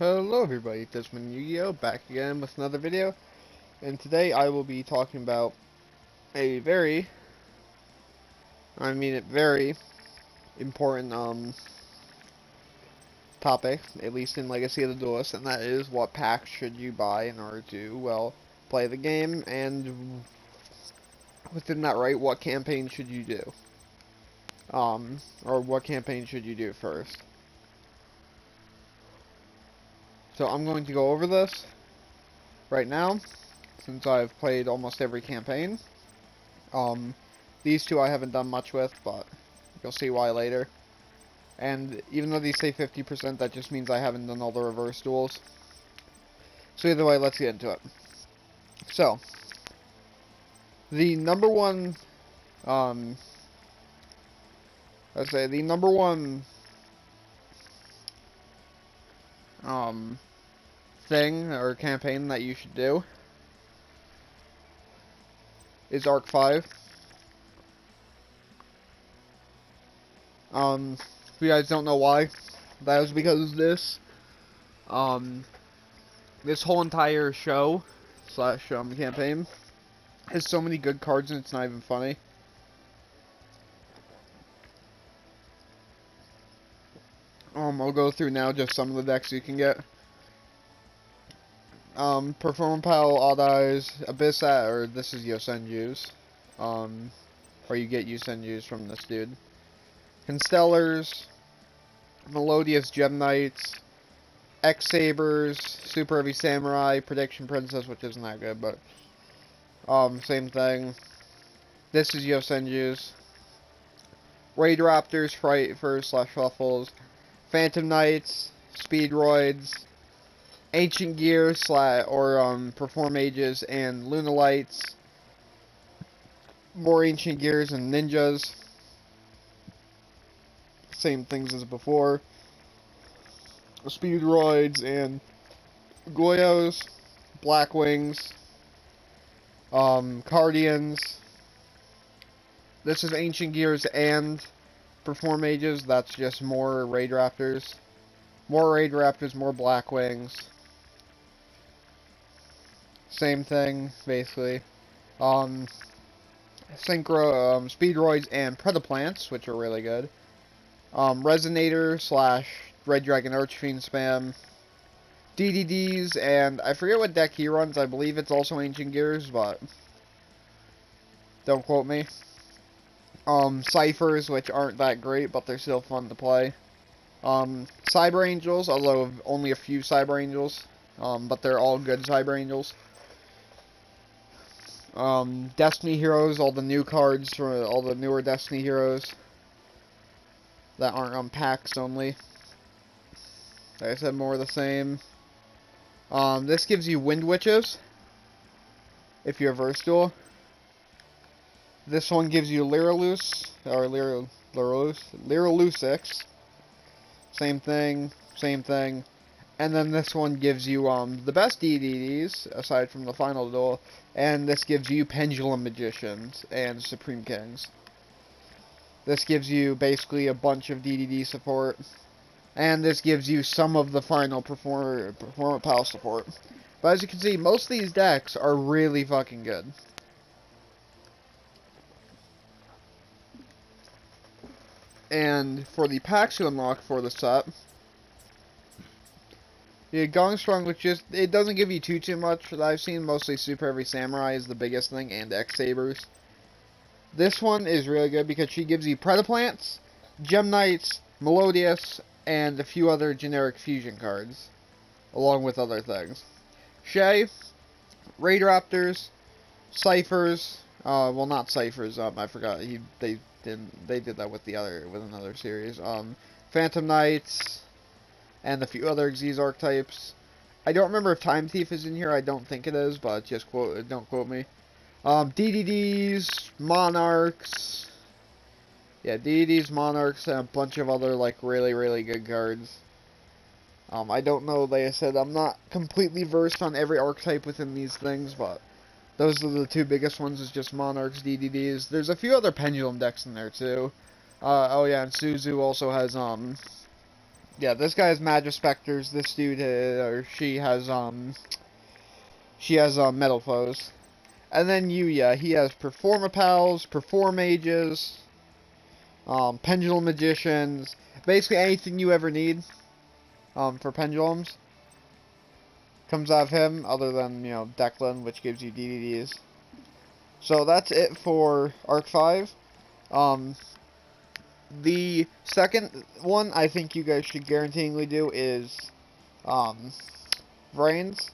Hello everybody, Desmond Yu-Gi-Oh! Back again with another video, and today I will be talking about a very important topic, at least in Legacy of the Duelist, and that is what packs should you buy in order to, well, play the game, and within that, right, what campaign should you do? Or what campaign should you do first? So I'm going to go over this right now, since I've played almost every campaign. These two I haven't done much with, but you'll see why later. And even though these say 50%, that just means I haven't done all the reverse duels. So either way, let's get into it. So, the number one, the number one, thing or campaign that you should do is Arc 5. If you guys don't know why, that was because this whole entire show slash campaign has so many good cards and it's not even funny. I'll go through now just some of the decks you can get. Perform Pal, Odd Eyes, Abyss or this is Yosenju's. Or you get Yosenju's from this dude. Constellars, Melodious Gem Knights, X-Sabers, Super Heavy Samurai, Prediction Princess, which isn't that good, but same thing. This is Yosenju's. Raid Raptors, Frightfurs slash Ruffles, Phantom Knights, Speedroids, Ancient Gear Perform Ages, and Lunalights. More Ancient Gears and Ninjas. Same things as before. Speedroids and Goyos, Blackwings, Cardians. This is Ancient Gears and Perform Ages. That's just more Raid Raptors. More Raid Raptors, more Blackwings. Same thing, basically. Speedroids and Predaplants, which are really good. Resonator slash Red Dragon Archfiend spam. DDDs, and I forget what deck he runs. I believe it's also Ancient Gears, but don't quote me. Ciphers, which aren't that great, but they're still fun to play. Cyber Angels, although only a few Cyber Angels, but they're all good Cyber Angels. Destiny Heroes, all the new cards for all the newer Destiny Heroes that aren't on packs only. Like I said, more of the same. This gives you Wind Witches if you're versatile. This one gives you Lyralusix. Same thing. And then this one gives you the best DDDs, aside from the final duel, and this gives you Pendulum Magicians and Supreme Kings. This gives you basically a bunch of DDD support, and this gives you some of the final Performant Pal support. But as you can see, most of these decks are really fucking good. And for the packs you unlock for the set, yeah, Gong Strong, which it doesn't give you too much that I've seen. Mostly Super Heavy Samurai is the biggest thing, and X-Sabers. This one is really good because she gives you Predaplants, Gem Knights, Melodious, and a few other generic fusion cards, along with other things. Shay, Raid Raptors, Ciphers, well not Ciphers, I forgot, they did that with another series. Phantom Knights, and a few other Xyz archetypes. I don't remember if Time Thief is in here. I don't think it is, but don't quote me. DDDs, Monarchs. Yeah, DDDs, Monarchs, and a bunch of other, like, really, really good cards. I don't know, like I said, I'm not completely versed on every archetype within these things, but those are the two biggest ones, is just Monarchs, DDDs. There's a few other Pendulum decks in there, too. Oh yeah, and Suzu also has, Yeah, this guy has Magic Specters. This dude, or she has, Metal Foes. And then Yuya, he has Performapals, Perform Mages, Pendulum Magicians, basically anything you ever need, for pendulums. Comes out of him, other than, Declan, which gives you DDDs. So that's it for Arc 5. The second one I think you guys should guaranteeingly do is, Vrains.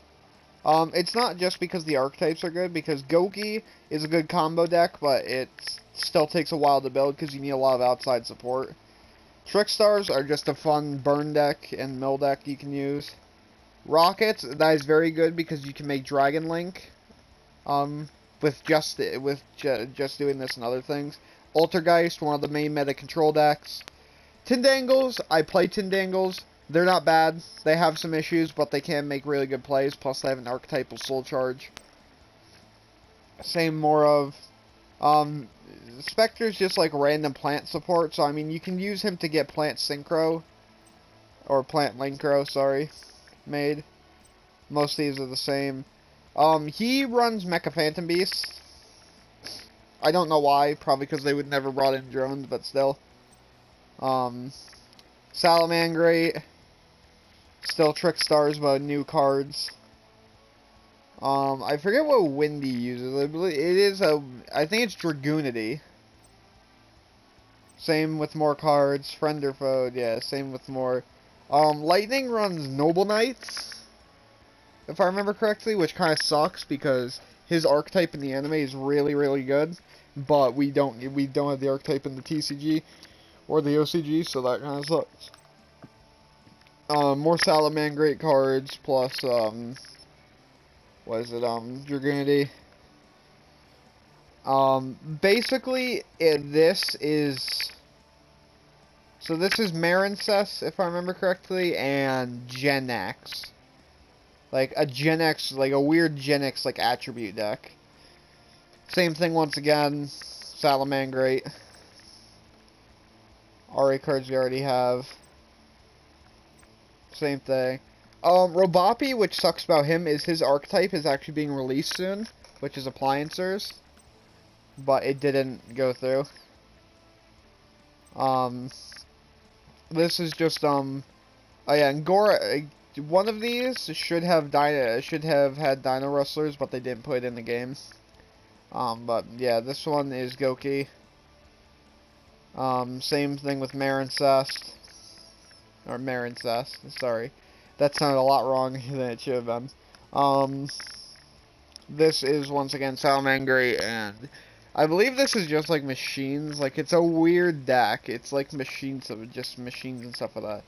It's not just because the archetypes are good, because Goki is a good combo deck, but it still takes a while to build because you need a lot of outside support. Trickstars are just a fun burn deck and mill deck you can use. Rockets, that is very good because you can make Dragon Link, with just doing this and other things. Altergeist, one of the main meta control decks. Tindangles, I play Tindangles. They're not bad. They have some issues, but they can make really good plays. Plus, they have an archetypal soul charge. Same more of. Spectre's just like random plant support. So, I mean, you can use him to get Plant Synchro. Or Plant Linkro, sorry. Made. Most of these are the same. He runs Mecha Phantom Beasts. I don't know why. Probably because they would never brought in drones, but still. Salamangreat. Still Trickstars, but new cards. I forget what Windy uses. I think it's Dragoonity. Same with more cards. Friend or foe, yeah, same with more. Lightning runs Noble Knights, if I remember correctly, which kind of sucks because his archetype in the anime is really, really good, but we don't have the archetype in the TCG or the OCG, so that kind of sucks. More Salamangreat cards, plus, Dragoonity. Basically, this is Marincess, if I remember correctly, and Gen X. Like a Gen X, like a weird Gen X, like, attribute deck. Same thing once again, Salamangreat. RA cards we already have. Same thing. Robopi, which sucks about him, is his archetype is actually being released soon, which is Appliancers. But it didn't go through. This is just, oh yeah, and Gora, one of these should have had Dino Rustlers, but they didn't put it in the game. But yeah, this one is Goki. Same thing with Marincest. Or Marincest, sorry. That sounded a lot wrong than it should have been. This is, once again, Salamangreat, and I believe this is just like machines. Like, it's a weird deck. It's like machines and stuff like that.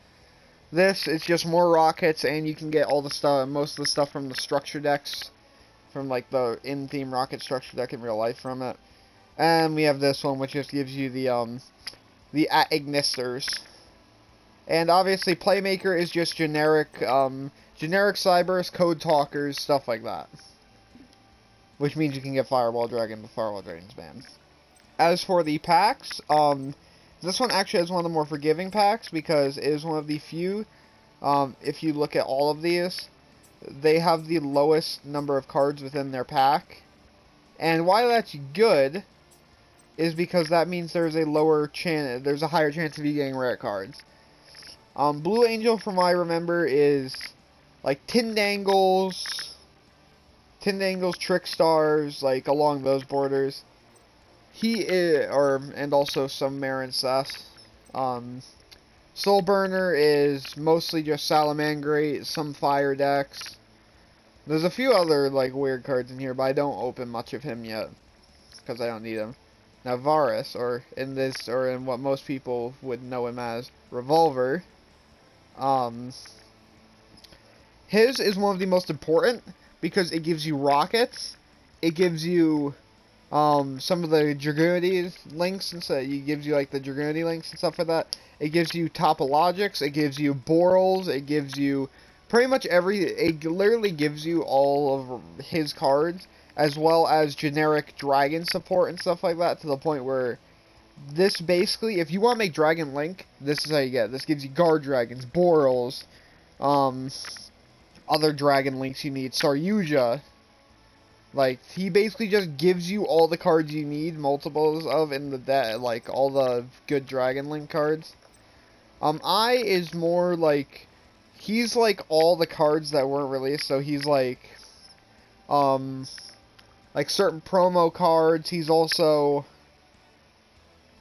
This is just more rockets, and you can get all the stuff, most of the stuff from the structure decks. From, like, the in-theme rocket structure deck in real life from it. And we have this one, which just gives you the Ignisters. And obviously, Playmaker is just generic Cybers, Code Talkers, stuff like that. Which means you can get Fireball Dragon, but Fireball Dragon's banned. As for the packs, this one actually has one of the more forgiving packs, because it is one of the few, if you look at all of these, they have the lowest number of cards within their pack. And why that's good is because that means there's a higher chance of you getting rare cards. Blue Angel, from what I remember, is like Tindangles, Trickstars, like along those borders. And also some Marincess. Soulburner is mostly just Salamangreat, some fire decks. There's a few other like weird cards in here, but I don't open much of him yet because I don't need him. Now Varus, or in what most people would know him as, Revolver. His is one of the most important because it gives you rockets. It gives you some of the Dragoonity links, and so it gives you like the Dragoonity links and stuff like that. It gives you Topologics. It gives you Borals. It gives you pretty much it literally gives you all of his cards, as well as generic dragon support and stuff like that, to the point where This basically, if you want to make Dragon Link, this is how you get it. This gives you Guard Dragons, Borals, other Dragon Links you need, Saryuja. Like, he basically just gives you all the cards you need, multiples of, in the deck, like, all the good Dragon Link cards. I is more like, he's like all the cards that weren't released, so he's like certain promo cards, he's also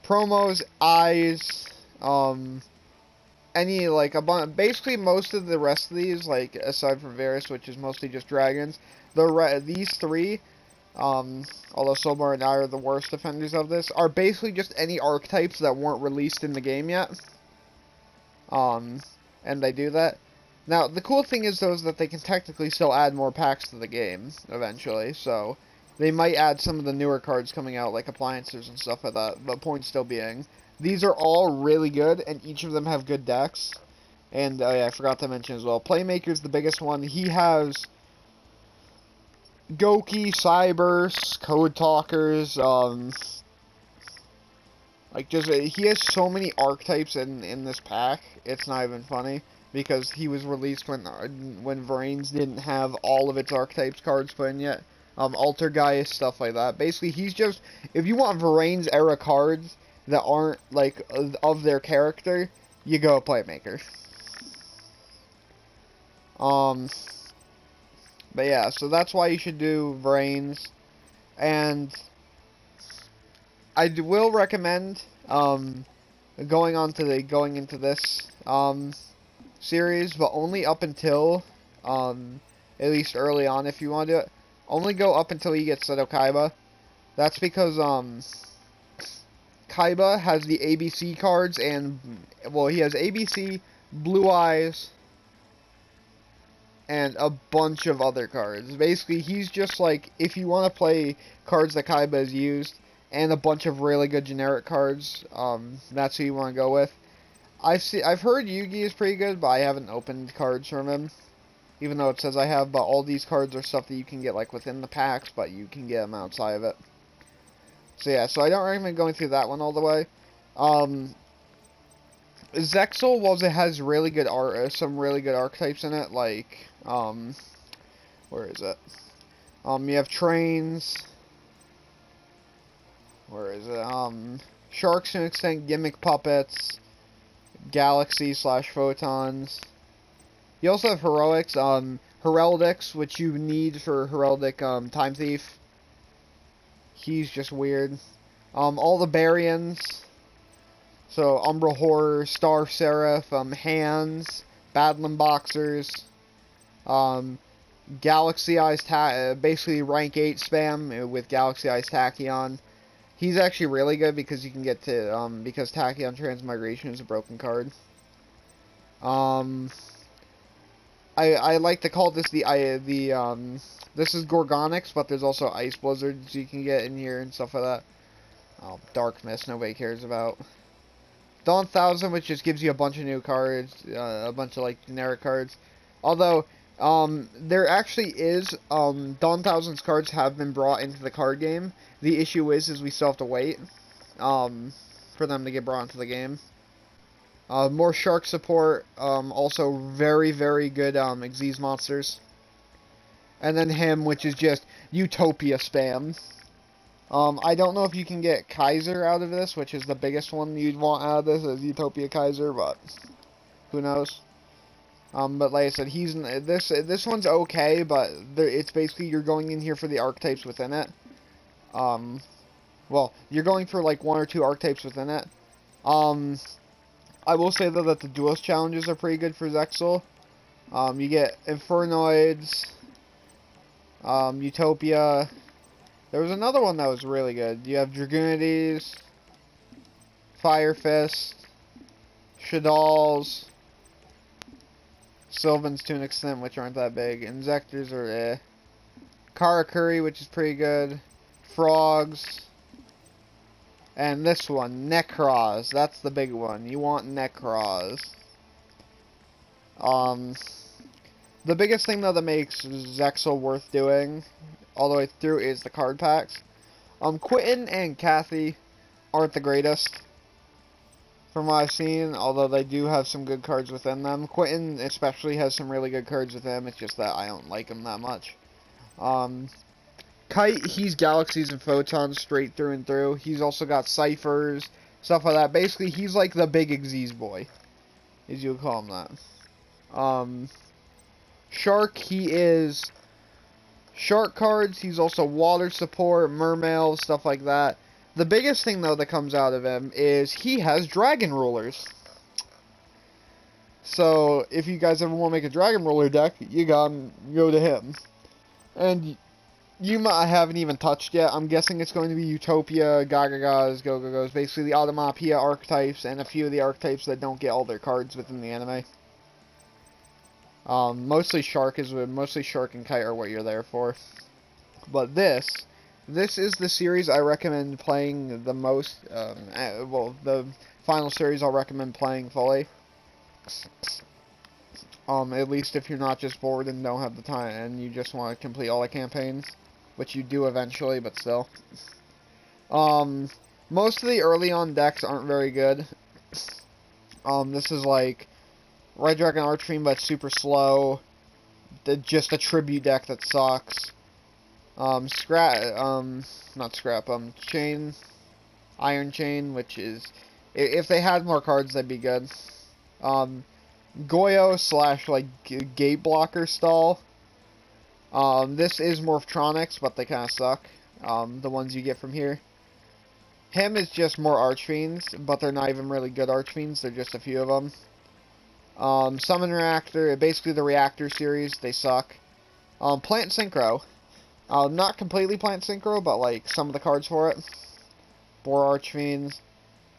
promos, eyes, any, like, basically most of the rest of these, like, aside from Varus, which is mostly just dragons, these three, although Soulbar and I are the worst defenders of this, are basically just any archetypes that weren't released in the game yet. And they do that. Now, the cool thing is, though, is that they can technically still add more packs to the game, eventually, so they might add some of the newer cards coming out, like appliances and stuff like that, but point still being, these are all really good, and each of them have good decks. And, oh yeah, I forgot to mention as well, Playmaker's the biggest one. He has Goki, Cyberse, Code Talkers, like, just, he has so many archetypes in this pack, it's not even funny, because he was released when Vrains didn't have all of its archetypes cards put in yet. Altergeist, stuff like that. Basically, he's just, if you want Vrains era cards that aren't, like, of their character, you go Playmaker. But yeah, so that's why you should do Vrains, and I will recommend going into this series, but only up until at least early on, if you want to do it. Only go up until you get Seto Kaiba. That's because Kaiba has the ABC cards, and well, he has ABC, Blue Eyes, and a bunch of other cards. Basically, he's just like, if you want to play cards that Kaiba has used, and a bunch of really good generic cards, that's who you want to go with. I've heard Yugi is pretty good, but I haven't opened cards from him, even though it says I have, but all these cards are stuff that you can get, like, within the packs, but you can get them outside of it. So yeah, so I don't recommend going through that one all the way. Zexal, while it has really good some really good archetypes in it, like, where is it? You have Trains. Where is it? Sharks to an extent, Gimmick Puppets, Galaxy / Photons. You also have Heroics, Heraldics, which you need for Heraldic, Time Thief. He's just weird. All the Baryons. So, Umbra Horror, Star Seraph, Hands, Badlam Boxers, Galaxy Eyes, basically rank 8 spam with Galaxy Eyes Tachyon. He's actually really good because you can get to, because Tachyon Transmigration is a broken card. I like to call this this is Gorgonix, but there's also Ice Blizzards you can get in here and stuff like that. Oh, Dark Mist, nobody cares about. Dawn 1000, which just gives you a bunch of new cards, a bunch of, like, generic cards. Although, there actually is, Dawn 1000's cards have been brought into the card game. The issue is we still have to wait, for them to get brought into the game. More Shark support, also very, very good, Xyz monsters. And then him, which is just Utopia spam. I don't know if you can get Kaiser out of this, which is the biggest one you'd want out of this, is Utopia Kaiser, but who knows. But like I said, this one's okay, but it's basically you're going in here for the archetypes within it. Well, you're going for like 1 or 2 archetypes within it. I will say though that the duelist challenges are pretty good for Zexal. You get Infernoids, Utopia. There was another one that was really good. You have Dragoonides, Fire Fist, Shadals, Sylvans to an extent, which aren't that big. Inzectors are eh. Karakuri, which is pretty good. Frogs. And this one, Necros. That's the big one. You want Necros. The biggest thing, though, that makes Zexal worth doing all the way through is the card packs. Quitten and Kathy aren't the greatest from what I've seen, although they do have some good cards within them. Quentin especially has some really good cards with him, it's just that I don't like him that much. Kite, he's galaxies and photons straight through and through. He's also got ciphers, stuff like that. Basically, he's like the big Xyz boy, as you would call him that. Shark, he is shark cards. He's also water support, mermail, stuff like that. The biggest thing, though, that comes out of him is he has dragon rulers. So, if you guys ever want to make a dragon ruler deck, you gotta go to him. And Yuma I haven't even touched yet. I'm guessing it's going to be Utopia, Gagagas, Go-Go-Go's, basically the Automapia archetypes, and a few of the archetypes that don't get all their cards within the anime. Mostly Shark and Kite are what you're there for. But this is the series I recommend playing the most. Well, the final series I'll recommend playing fully. At least if you're not just bored and don't have the time and you just want to complete all the campaigns, which you do eventually, but still. Most of the early on decks aren't very good. This is like Red Dragon Archfiend, but super slow. Just a tribute deck that sucks. Iron Chain, which is, if they had more cards, that'd be good. Goyo / like gate blocker stall. This is Morphtronics, but they kind of suck. The ones you get from here. Him is just more Archfiends, but they're not even really good Archfiends. They're just a few of them. Summon Reactor, basically the Reactor series. They suck. Plant Synchro. Not completely Plant Synchro, but like some of the cards for it. Boar Archfiends.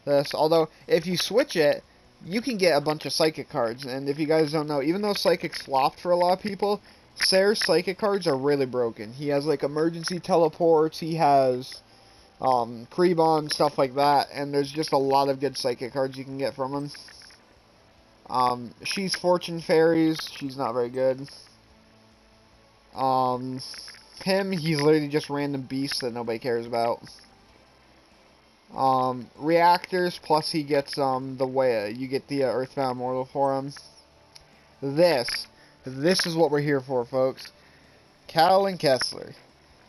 This. Although, if you switch it, you can get a bunch of Psychic cards. And if you guys don't know, even though Psychic's flopped for a lot of people, Sayre's Psychic cards are really broken. He has like emergency teleports, he has Krebon, stuff like that, and there's just a lot of good Psychic cards you can get from him. She's Fortune Fairies, she's not very good. Him, he's literally just random beasts that nobody cares about. Reactors, plus he gets you get the Earthbound Mortal for him. This is what we're here for, folks. Cal and Kessler.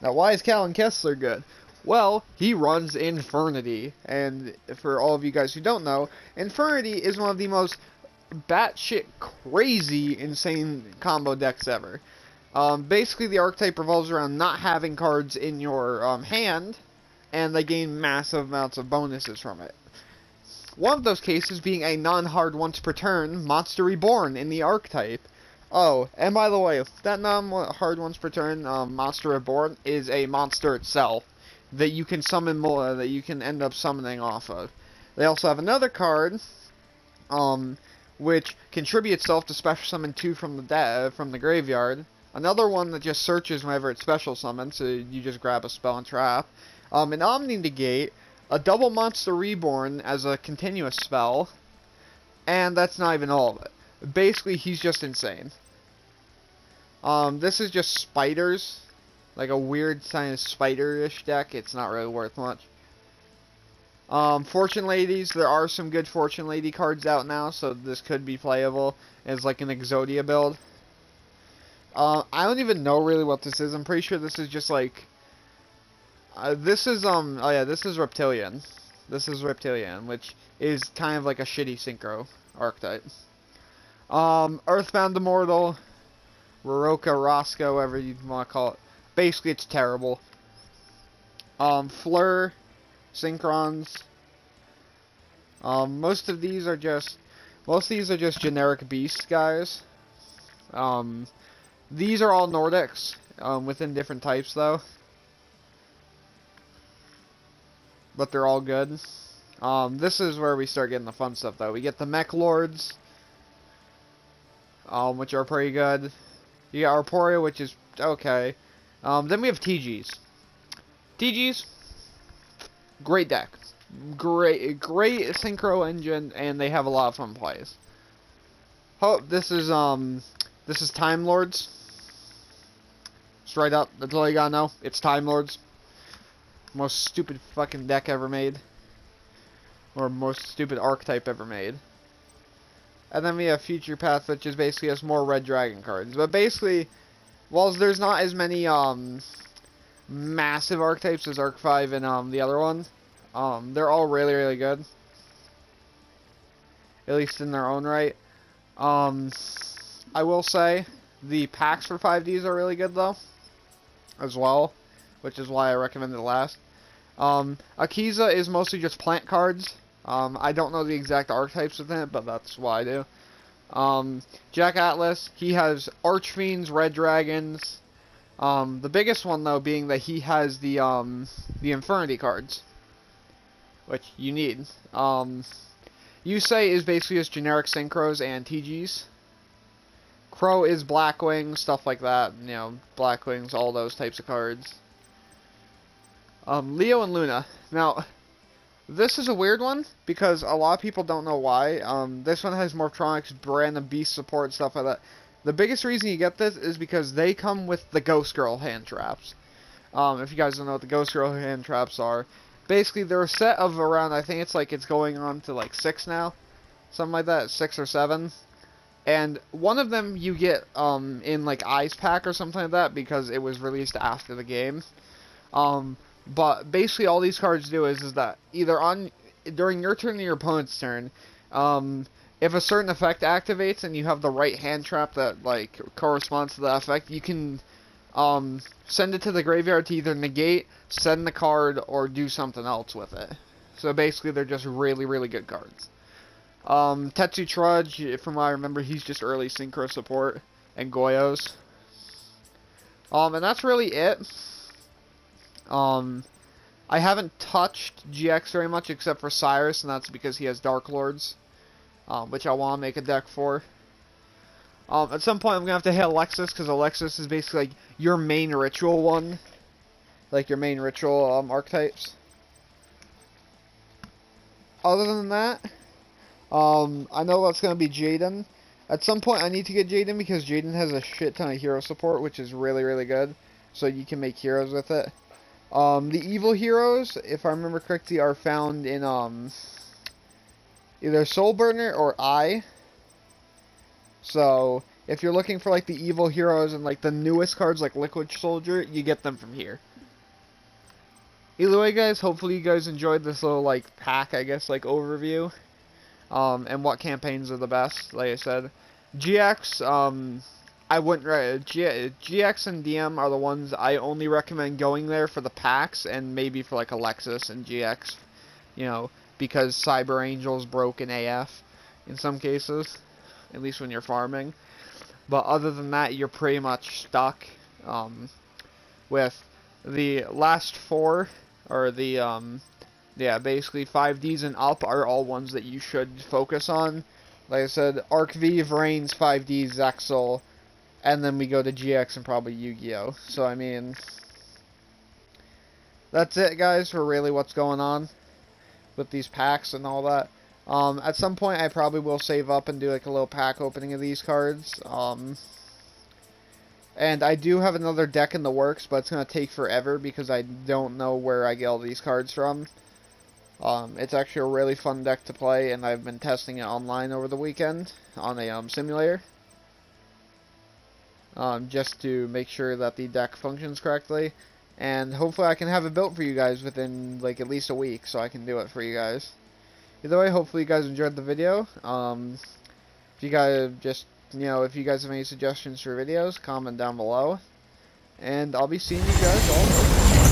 Now, why is Cal and Kessler good? Well, he runs Infernity, and for all of you guys who don't know, Infernity is one of the most batshit crazy, insane combo decks ever. Basically, the archetype revolves around not having cards in your hand, and they gain massive amounts of bonuses from it. One of those cases being a non-hard once per turn Monster Reborn in the archetype. Oh, and by the way, that non-hard once per turn Monster Reborn is a monster itself that you can summon more, that you can end up summoning off of. They also have another card, which contributes itself to special summon 2 from the graveyard. Another one that just searches whenever it's special summoned, so you just grab a spell and trap. An Omni Negate, a double Monster Reborn as a continuous spell, and that's not even all of it. Basically, he's just insane. This is just spiders, like a weird kind of spider-ish deck. It's not really worth much. Fortune Ladies, there are some good Fortune Lady cards out now, so this could be playable as like an Exodia build. I don't even know really what this is. I'm pretty sure this is just like, this is Reptilian. This is Reptilian, which is kind of like a shitty Synchro archetype. Earthbound Immortal, Roroka, Roscoe, whatever you want to call it. Basically, it's terrible. Fleur, Synchrons. Most of these are just generic beasts, guys. These are all Nordics, within different types, though. But they're all good. This is where we start getting the fun stuff, though. We get the Mech Lords, which are pretty good. You got Arporia, which is okay. Then we have TGs. TGs, great deck. Great synchro engine, and they have a lot of fun plays. Oh, this is Time Lords. Straight up, that's all you gotta know. It's Time Lords. Most stupid fucking deck ever made. or most stupid archetype ever made. And then we have Future Path, which is basically has more Red Dragon cards. But basically, while there's not as many massive archetypes as Arc 5 and the other one, they're all really, really good. At least in their own right. I will say the packs for 5Ds are really good though, as well, which is why I recommend it last. Akiza is mostly just plant cards. I don't know the exact archetypes within it, but that's why I do. Jack Atlas, he has Archfiends, Red Dragons. The biggest one though being that he has the Infernity cards, which you need. Yusei is basically just generic Synchros and TGs. Crow is Blackwing, stuff like that. You know, Blackwings, all those types of cards. Leo and Luna. Now, this is a weird one because a lot of people don't know why. This one has Morphtronics, random beast support, stuff like that. The biggest reason you get this is because they come with the Ghost Girl hand traps. If you guys don't know what the Ghost Girl hand traps are, basically they're a set of around, I think it's going on to like 6 now, something like that, 6 or 7. And one of them you get in like Ice Pack or something like that because it was released after the game. But basically all these cards do is that either during your turn or your opponent's turn, if a certain effect activates and you have the right hand trap that like corresponds to that effect, you can send it to the graveyard to either negate, send the card, or do something else with it. So basically they're just really, really good cards. Tetsu Trudge, from what I remember, he's just early Synchro support, and Goyos. And that's really it. I haven't touched GX very much except for Cyrus, and that's because he has Dark Lords, which I want to make a deck for. At some point I'm going to have to hit Alexis, because Alexis is basically like your main ritual one. Like your main ritual archetypes. Other than that, I know that's going to be Jaden. At some point I need to get Jaden because Jaden has a shit ton of hero support, which is really, really good. So you can make heroes with it. The evil heroes, if I remember correctly, are found in either Soulburner or I. So if you're looking for like the evil heroes and like the newest cards like Liquid Soldier, you get them from here. Either way, guys, hopefully you guys enjoyed this little like pack, I guess, like overview. And what campaigns are the best, like I said. GX, I wouldn't, GX and DM are the ones I only recommend going there for the packs, and maybe for like Alexis and GX, you know, because Cyber Angel's broken AF in some cases, at least when you're farming. But other than that, you're pretty much stuck, with the last 4, or the, yeah, basically 5Ds and up are all ones that you should focus on. Like I said, Arc V, Vrains, 5D, Zexal, and then we go to GX and probably Yu-Gi-Oh! So, I mean, that's it, guys, for really what's going on with these packs and all that. At some point, I probably will save up and do, like, a little pack opening of these cards. And I do have another deck in the works, but it's going to take forever because I don't know where I get all these cards from. It's actually a really fun deck to play, and I've been testing it online over the weekend on a simulator. Just to make sure that the deck functions correctly. And hopefully I can have it built for you guys within, like, at least a week, so I can do it for you guys. Either way, hopefully you guys enjoyed the video. If you guys just, you know, if you guys have any suggestions for videos, comment down below. And I'll be seeing you guys all